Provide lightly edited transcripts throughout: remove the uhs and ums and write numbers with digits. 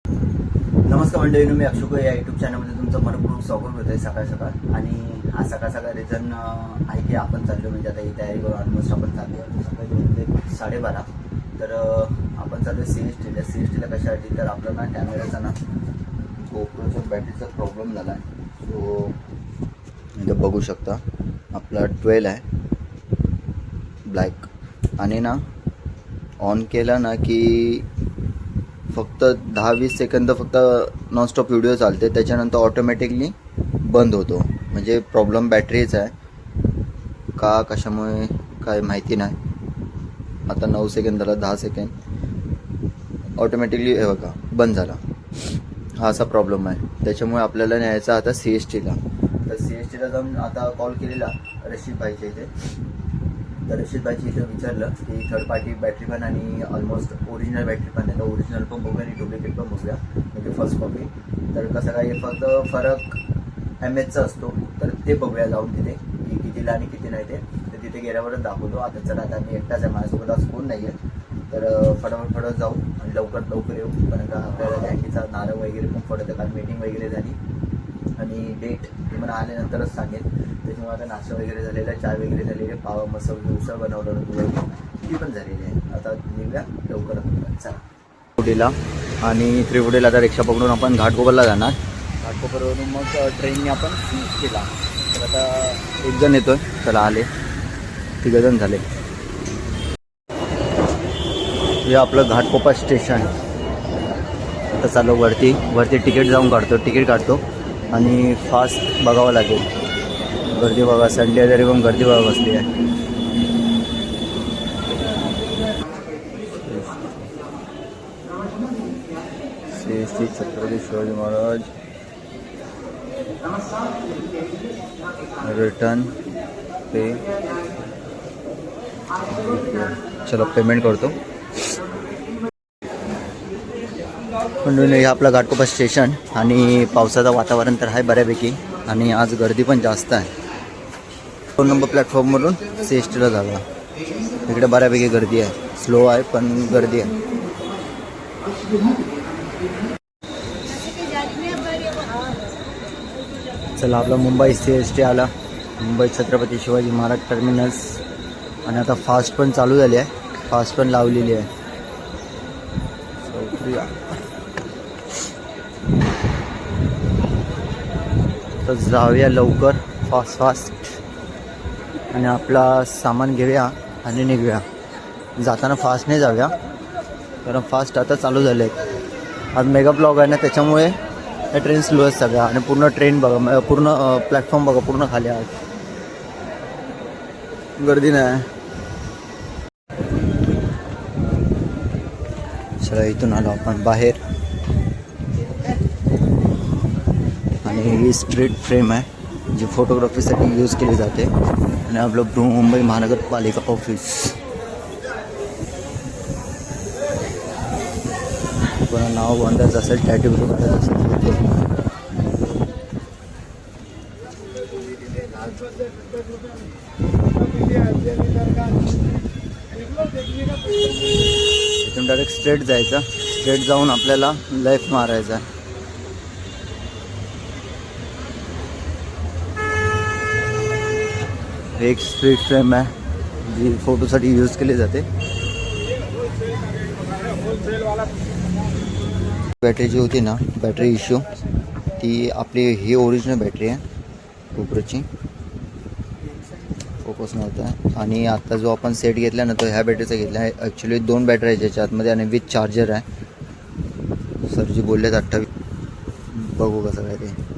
नमस्कार मंडळी, मी अक्षुक या यूट्यूब चॅनलमध्ये तुमचं मनपूर्वक स्वागत होत आहे सकाळ सकाळ. आणि हा सकाळ सकाळ रिझन आहे की आपण चाललो म्हणजे आता ही तयारी करू. ऑलमोस्ट आपण चाललो सकाळी 2 ते 12:30. तर आपण चाललो सी एस टीला कशासाठी, तर आपला ना कॅमेराचा ना गोप्रोचा बॅटरीचा प्रॉब्लेम झाला आहे. सो इथं बघू शकता आपला 12 आहे ब्लॅक, आणि ना ऑन केला ना की फक्त 10-20 सेकंद फक्त नॉनस्टॉप व्हिडिओ चालते, त्याच्यानंतर ऑटोमॅटिकली बंद होतो. म्हणजे प्रॉब्लेम बॅटरीचा आहे का कशामुळे काय माहिती नाही. आता 9 सेकंदाला 10 सेकंद ऑटोमॅटिकली हे बघा बंद झाला. हा असा प्रॉब्लेम आहे. त्याच्यामुळे आपल्याला न्यायचा आता CSTला. तर CSTला जाऊन आता कॉल केलेला रशीद भाईच्या इथे. तर रशीद भाईची इथं विचारलं की थर्ड पार्टी बॅटरी पण आणि ऑलमोस्ट ओरिजिनल बॅटरी पण आहे. तर ओरिजिनल पण बघूया आणि डुप्लिकेट पण बघूया, म्हणजे फर्स्ट कॉपी. तर कसं काय फक्त फरक MHचा असतो, तर ते बघूया जाऊन तिथे की कितीला आणि किती नाही ते. तर तिथे गेल्यावरच दाखवतो. आता चला, आता मी एकटाच आहे, माझ्यासोबत आज कोण नाही आहे. तर फटाफट जाऊ आणि लवकर येऊ, कारण का आपल्याला बँकेचा नारळ वगैरे पण पडत आहे, कारण मीटिंग वगैरे झाली आणि डेट ती मला आल्यानंतरच सांगेल. त्याच्यामुळे आता नाश्ता वगैरे झालेला आहे, चाय वगैरे झालेली आहे, पाव मसाला उसळ बनवलं होतं ती पण झालेली आहे. आता निघूया लवकर चला. त्रिपुडीला आणि त्रिपुडीला आता रिक्षा पकडून आपण घाटकोपरला जाणार. घाटकोपरवरून मग ट्रेनने आपण केला. तर आता एक जण येतोय, चला आले, 3 जण झाले. हे आपलं घाटकोपर स्टेशन. आता चालू वरती तिकीट जाऊन तिकीट काढतो आणि फास्ट बघावं लागेल. गर्दी बघा, संडे तरी पण गर्दी बघा बसली आहे. श्री छत्रपती शिवाजी महाराज रिटर्न पे. चलो पेमेंट करतो. म्हणून हे आपलं घाटकोपर स्टेशन. आणि पावसाचं वातावरण तर आहे बऱ्यापैकी, आणि आज गर्दी पण जास्त आहे. 2 नंबर प्लॅटफॉर्मवरून CSTला जागा. इकडे बऱ्यापैकी गर्दी आहे, स्लो आहे पण गर्दी आहे. चला, आपला मुंबई CST आला, मुंबई छत्रपती शिवाजी महाराज टर्मिनल्स. आणि आता फास्ट पण चालू झाली आहे, फास्ट पण लावलेली आहे. तर जाऊया लवकर फास्ट आणि आपला सामान घेऊया आणि निघूया. जाताना फास्ट नाही जाऊया, कारण फास्ट आता चालू झाले आहेत. आज मेगा ब्लॉग आहे ना, त्याच्यामुळे या ट्रेन स्लो आहेत सगळ्या. आणि पूर्ण ट्रेन बघा, पूर्ण प्लॅटफॉर्म बघा, पूर्ण खाली आहे, गर्दी नाही. चला, इथून आलो आपण बाहेर. आणि ही स्ट्रीट फ्रेम आहे जी फोटोग्राफीसाठी यूज केली जाते. आणि आपलं मुंबई महानगरपालिका ऑफिस. कोणा नाव बांधायचं असेल, टॅटू करायचं असेल इथून डायरेक्ट स्ट्रेट जायचं. स्ट्रेट जाऊन आपल्याला लेफ्ट मारायचा. एक स्ट्रीट फ्रेम आहे जी फोटोसाठी यूज केली जाते. बॅटरी जी होती ना, बॅटरी इश्यू, ती आपली ही ओरिजिनल बॅटरी आहे गोप्रोची, फोकस नव्हता. आणि आता जो आपण सेट घेतला ना, तो ह्या बॅटरीचा घेतला आहे. ॲक्च्युली 2 बॅटरी आहे ज्याच्या आतमध्ये, आणि विथ चार्जर आहे. सरजी बोललेत 28. बघू कसं काय ते.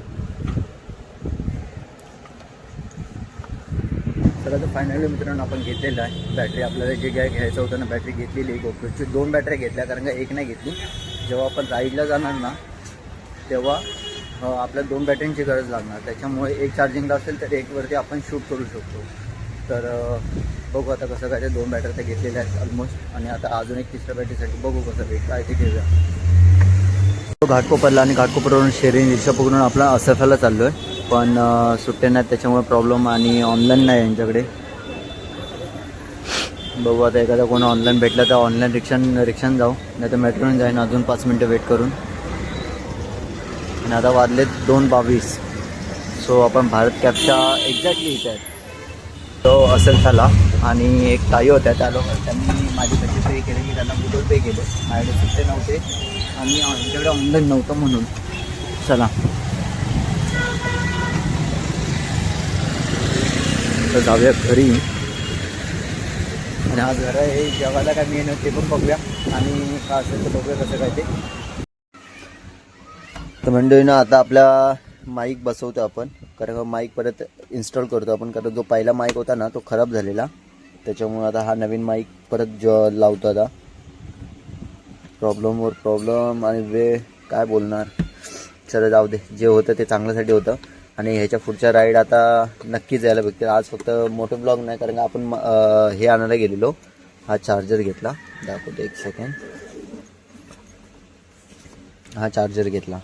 तर आता फायनली मित्रांनो आपण घेतलेलं आहे बॅटरी. आपल्याला जे घ्यायचं होतं ना, बॅटरी घेतलेली आहे गोप्रोची. 2 बॅटऱ्या घेतल्या, कारण का एक नाही घेतली. जेव्हा आपण राईडला जाणार ना, तेव्हा आपल्याला 2 बॅटरींची गरज लागणार. त्याच्यामुळे एक चार्जिंगला असेल तर एकवरती आपण शूट करू शकतो. तर बघू आता कसं काय. ते 2 बॅटरी तर घेतलेल्या आहेत ऑलमोस्ट. आणि आता अजून एक तिसऱ्या बॅटरीसाठी बघू कसं भेट काय ते घेऊया. घाटकोपरला, आणि घाटकोपरवरून शेअरिंग रिक्षा पकडून आपला असफाला चाललो आहे. पण सुट्टे नाहीत, त्याच्यामुळे प्रॉब्लेम. आणि ऑनलाईन नाही यांच्याकडे. बघू आता, एखादा कोण ऑनलाईन भेटला तर ऑनलाईन रिक्षाने जाऊ, नाही तर मेट्रोने जाईन अजून 5 मिनटं वेट करून. आणि आता वाजलेत 2:22. सो आपण भारत कॅबच्या एक्झॅक्टली इथे आहेत. तो असेल झाला आणि एक ताई होत्या त्या लोक त्यांनी माझे पैसे पे केले, मी त्यांना गुगल पे केले. माझ्याकडे सुट्टे नव्हते आणि आमच्याकडे ऑनलाईन नव्हतं म्हणून. चला तर जाऊया घरी. आणि आज जरा हे जेवायला काय मेन ते पण बघूया आणि काय असेल तर बघूया कसं काय ते. तर मंडळीनं आता आपला माईक बसवतो आपण, कारण माईक परत इन्स्टॉल करतो आपण, कारण जो पहिला माईक होता ना तो खराब झालेला, त्याच्यामुळे आता हा नवीन माईक परत लावतो. आता प्रॉब्लेमवर प्रॉब्लेम आणि वेळ काय बोलणार. चला जाऊ दे, जे होतं ते चांगल्यासाठी होतं. आणि ह्याच्या पुढच्या राईड आता नक्कीच यायला भेटतील. आज फक्त मोठं ब्लॉग नाही, कारण आपण हे आणायला गेलेलो. हा चार्जर घेतला, दाखवतो एक सेकंड. हा चार्जर घेतला.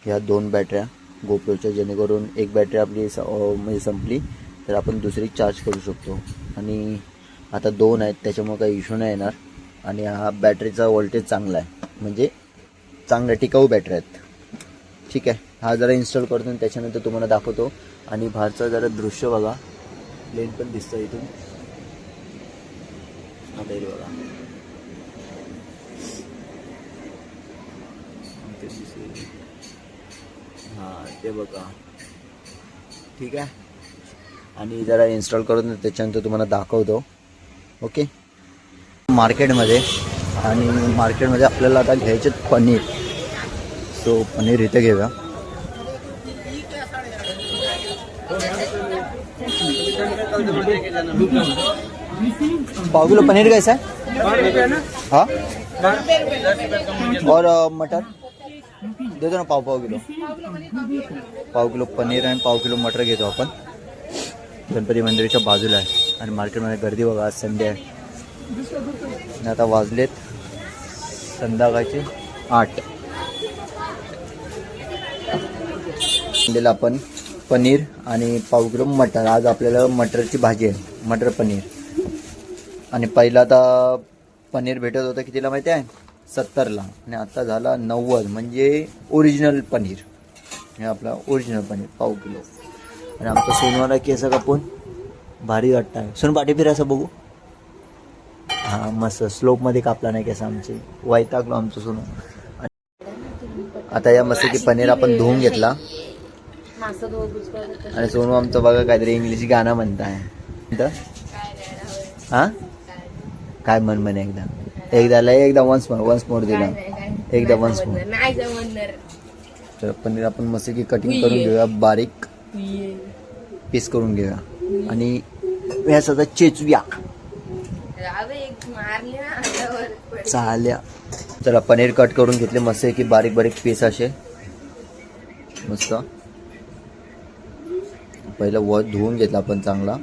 ह्या 2 बॅटऱ्या गोप्रोच्या, जेणेकरून एक बॅटरी आपली म्हणजे संपली तर आपण दुसरी चार्ज करू शकतो. आणि आता 2 आहेत त्याच्यामुळे काही इश्यू नाही येणार. आणि हा बॅटरीचा व्होल्टेज चांगला आहे, म्हणजे चांगल्या टिकाऊ बॅटरी आहेत. ठीक आहे, हा जरा इन्स्टॉल करतो आणि त्याच्यानंतर तुम्हाला दाखवतो. आणि बाहेरचं जरा दृश्य बघा, प्लेन पण दिसतं इथून. आता येईल बघा, हां ते बघा. ठीक आहे, आणि जरा इन्स्टॉल करून त्याच्यानंतर तुम्हाला दाखवतो. ओके. मार्केटमध्ये, आणि मार्केटमध्ये आपल्याला आता घ्यायचे पनीर. सो पनीर इथे घेऊया. पाव किलो पनीर कैसा है? हाँ, और मटर दे दो ना, पाव किलो. पाव किलो पनीर आणि पाव किलो मटर घेतो आपण. गणपती मंदिराच्या बाजूला आहे. आणि मार्केटमध्ये गर्दी बघा, आज संडे आहे. आणि आता वाजलेत संध्याकाळचे 8. दिला आपण पनीर आणि पाव किलो मटर. आज आपल्याला मटरची भाजी आहे, मटर पनीर. आणि पहिला आता पनीर भेटत होतं कितीला माहिती आहे? 70ला, आणि आता झाला 90, म्हणजे ओरिजिनल पनीर. हे आपला ओरिजिनल पनीर पाव किलो. आणि आमचा सोनवाला केस कापून भारी वाटतं आहे. सोन पाठी फिर असं बघू. हां मस्त स्लोपमध्ये कापला नाही केस आमचे, वैतागलो आमचं सोनू. आता या मस्त पनीर आपण धुवून घेतला. आणि सोनू आमचं बघा काहीतरी इंग्लिश गाणं म्हणत आहे. हां काय म्हण एकदा वन्स मोर दिला, एकदा वन्स मोर. तर पनीर आपण मस्त की कटिंग करून घेऊया, बारीक पीस करून घेऊया. आणि याचा चेचूया चाल्या. चला पनीर कट करून घेतले मस्त की बारीक बारीक पीस असे मस्त. पहिलं धुवून घेतला आपण चांगला.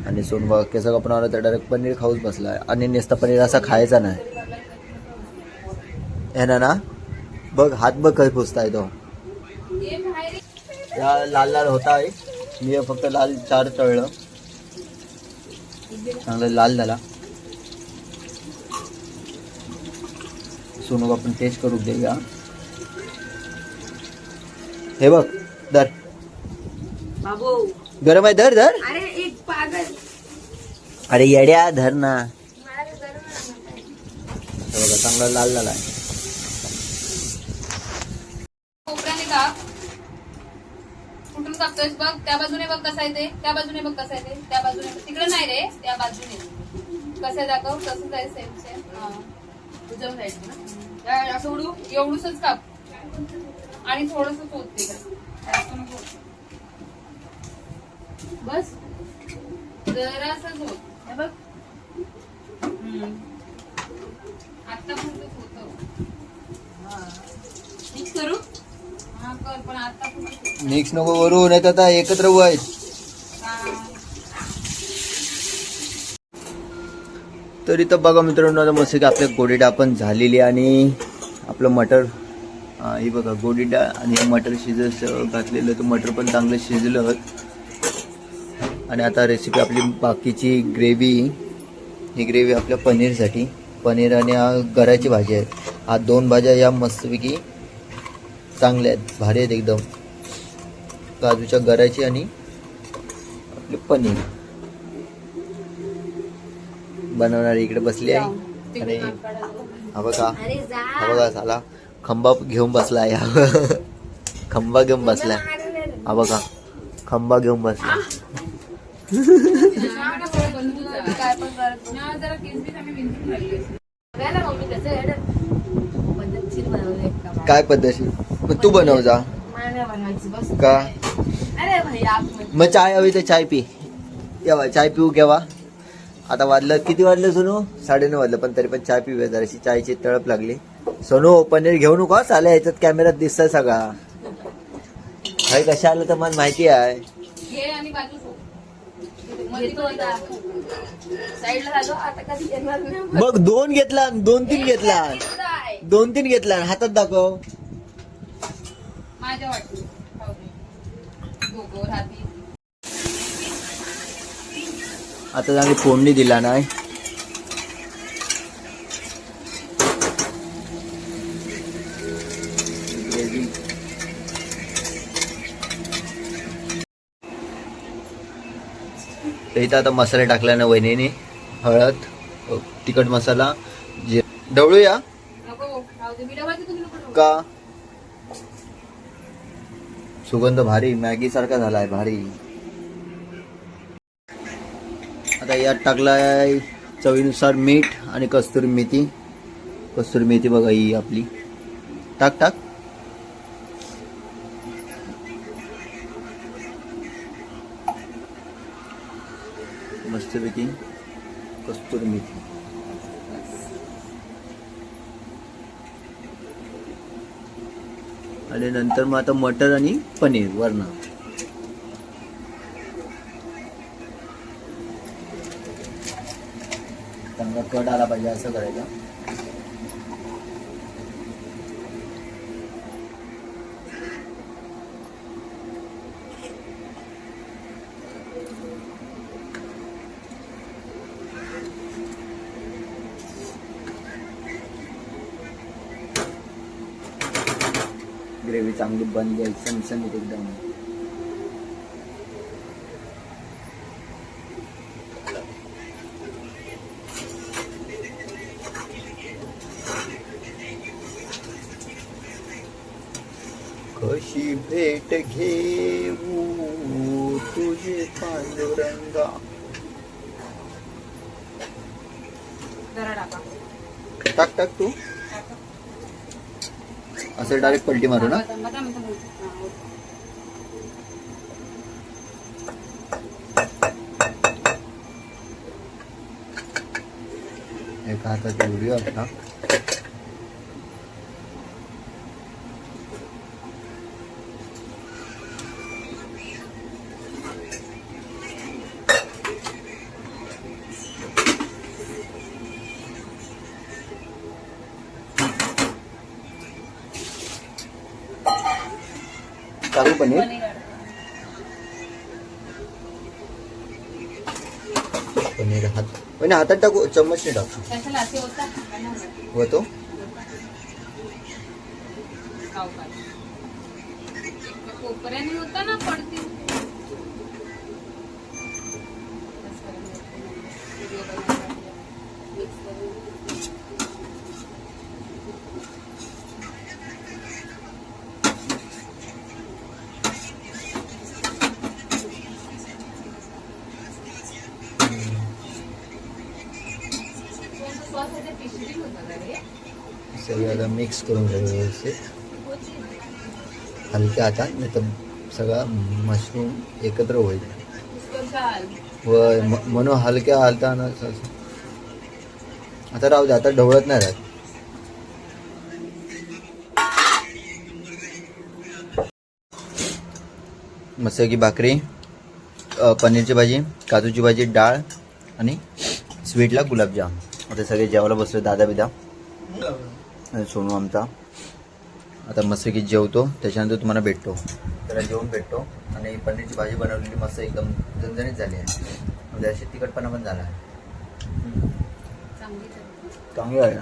आणि सोन बघा केसा कापणार तर डायरेक्ट पनीर खाऊच बसलाय. आणि नुसता पनीर असा खायचा नाही है ना. बघ हात बघ काही पुसताय तो. या लाल लाल होता आहे, मी फक्त लाल 4 तळलं, चांगलं लाल झाला. सोनू आपण टेस्ट करू देऊया. हे बघ धर बाबू, गरम आहे, धर धर. अरे येड्या धर ना. बघा चांगला लाल झाला आहे. कुठून कापतोयस बघ, त्या बाजूने बघ कसा येते, त्या बाजूने बघ कसा येते, त्या बाजूने तिकडे नाही रे, त्या बाजूने कसं दाखव, तसंच आहे सेम सेम. तुझं जायचं ना असं उडू, एवढूसच काप आणि थोडस पोचते बस, जरासच होत बघ. आता पुरतं होतं, मिक्स करू. हा कर, पण आता पुरतं मिक्स नको करू, नाही तर आता एकत्र व्हायच. तर इथं बघा मित्रांनो, मस्त की आपल्या गोडीडा पण झालेली. आणि आपलं मटर ही बघा गोडीडा आणि मटर शिजत घातलेलं, तर मटर पण चांगलं शिजलं. आणि आता रेसिपी आपली बाकीची ग्रेव्ही, ही ग्रेव्ही आपल्या पनीरसाठी, पनीर आणि गराची भाजी आहे. हा 2 भाज्या या मस्तपैकी चांगल्या आहेत, भारी आहेत एकदम. काजूच्या गऱ्याची आणि आपले पनीर बनवणारी इकडे बसली आहे. आणि हा बघा साला खंबा घेऊन बसलाय. खंबा घेऊन बसलाय. हा बघा खंबा घेऊन बसलाय. काय पद्धतशीर मग तू बनव जा का. मग चाय हवी तर चाय पी. केव्हा चाय पिऊ केव्हा. आता वाजलं किती वाजलं सोनू 9:30 वाजलं, पण तरी पण चाय पिऊया जराशी. चायची तळप लागली. सोनू पनीर घेऊ नका चालेल, याच्यात कॅमेऱ्यात दिसतंय सगळा. काही कशा आलं तर मला माहिती आहे. मग 2 घेतला 2-3 घेतला 2-3 घेतला हातात दाखव. माझ्या वाटतं आता चांगली फोडणी दिला नाही. इथं आता मसाले टाकला ना वहिनीने. हळद, तिखट मसाला, ढवळूया का. सुगंध भारी मॅगी सारखा झालाय भारी. आता यात टाकलाय चवीनुसार मीठ आणि कस्तुरी मेथी. कस्तुरी मेथी बघा ही आपली. टाक टाक. मस्तपैकी कस्तुरी मेथी. आणि नंतर मग आता मटर आणि पनीर वरण. चांगला कट आला पाहिजे असं करायचं. ग्रेव्ही चांगली बनली आहे सणसणीत एकदम. कशी भेट घेऊ तुझे पांडुरंगा. टाक टाक तू असं डायरेक्ट पलटी मारू ना. एका हातात एवढी आपला. टाकू पनीर. पनीर हातात टाकू चम्मच नाही टाकू होतो. होता ना पडती. सगळ्याला मिक्स करून घ्यायचं व्यवस्थित हलक्या हातात, नाही तर सगळा मशरूम एकत्र होईल. व म्हणून हलक्या हातानं. आता राहू दे, आता ढवळत नाही राहत. मसाल्याची भाकरी, पनीरची भाजी, काजूची भाजी, डाळ आणि स्वीटला गुलाबजाम. आता सगळे जेवायला बसलो, दादा बिदा सोनू आमचा. आता मस्तपैकी जेवतो, त्याच्यानंतर तुम्हाला भेटतो. त्याला जेवून भेटतो. आणि पनीरची भाजी बनवलेली मस्त एकदम झणझणीत झाली आहे. म्हणजे अशी तिखटपणा पण झाला आहे, चांगली आहे.